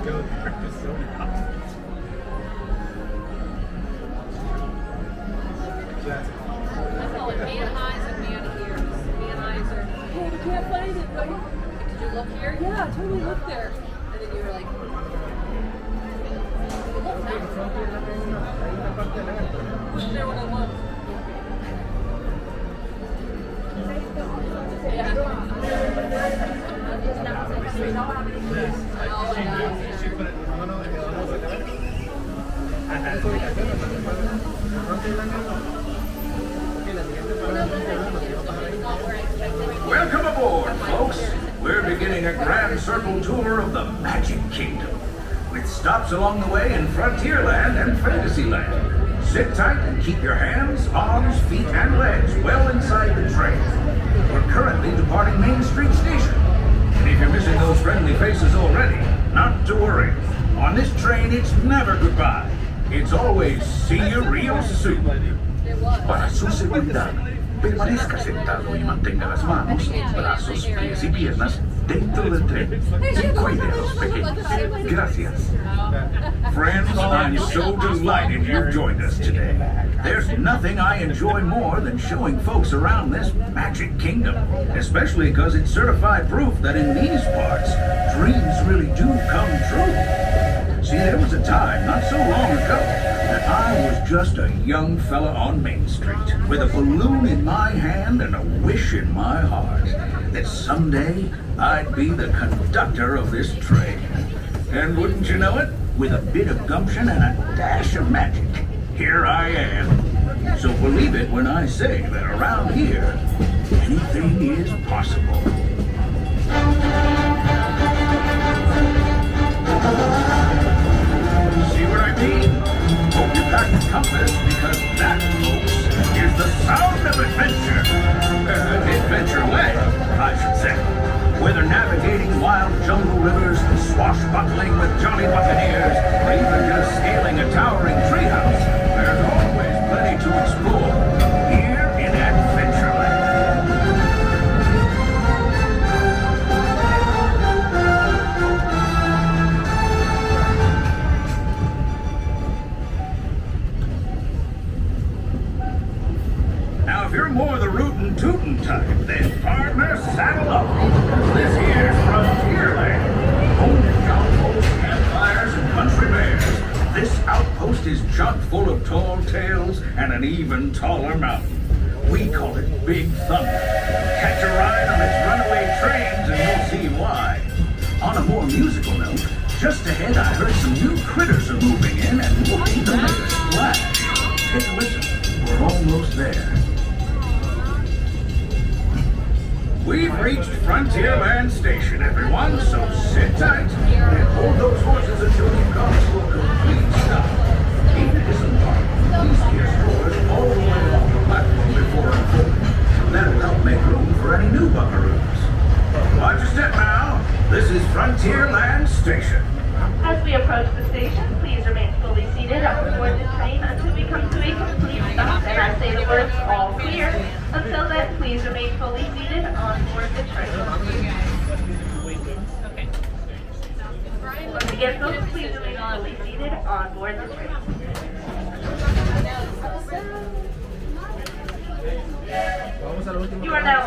I call it man eyes and man ears. Man eyes are. Hey, you can't find it, but did you look here? Yeah, I totally looked there. And then you were like. Wasn't there when I looked. Welcome aboard, folks. We're beginning a grand circle tour of the Magic Kingdom, with stops along the way in Frontierland and Fantasyland. Sit tight and keep your hands, arms, feet, and legs well inside the train. We're currently departing Main Street Station. And if you're missing those friendly faces already, not to worry. On this train, it's never goodbye. It's always see you real soon. Para su seguridad, permanezca sentado y mantenga las manos, brazos, pies y piernas dentro del tren y cuide a los pequeños. Gracias. Friends, I'm so delighted you've joined us today. There's nothing I enjoy more than showing folks around this Magic Kingdom, especially because it's certified proof that in these parts, dreams really do come true. See, there was a time not so long ago that I was just a young fella on Main Street with a balloon in my hand and a wish in my heart that someday I'd be the conductor of this train. And wouldn't you know it, with a bit of gumption and a dash of magic, here I am. So believe it when I say that around here, anything is possible. See what I mean? Hope you got the compass, because that, folks, is the sound of adventure. Adventureland, I should say. Whether navigating wild jungle rivers, swashbuckling with jolly buccaneers, or even just scaling a towering treehouse, there's always plenty to explore here in Adventureland. Now, if you're more the rootin' tootin' type, then partner, saddle up. This here's Frontierland, home to jolly campfires and country bears. This outpost is chock full of tall tales and an even taller mountain. We call it Big Thunder. Catch a ride on its runaway trains and you'll see why. On a more musical note, just ahead I heard some new critters are moving in and looking to make a splash. Take a listen. We're almost there. We've reached Frontierland Station, everyone, so sit tight and hold those horses until you come to a complete stop. Even disembark, please gear stores all the way along the platform before unfolding. That'll help make room for any new buckaroos. Watch your step now. This is Frontierland Station. As we approach the station, please remain fully seated on board the train until we come to a complete stop and I say the words all clear. Until then, please remain fully seated on board the train. Once again, folks, please remain fully seated on board the train. You are now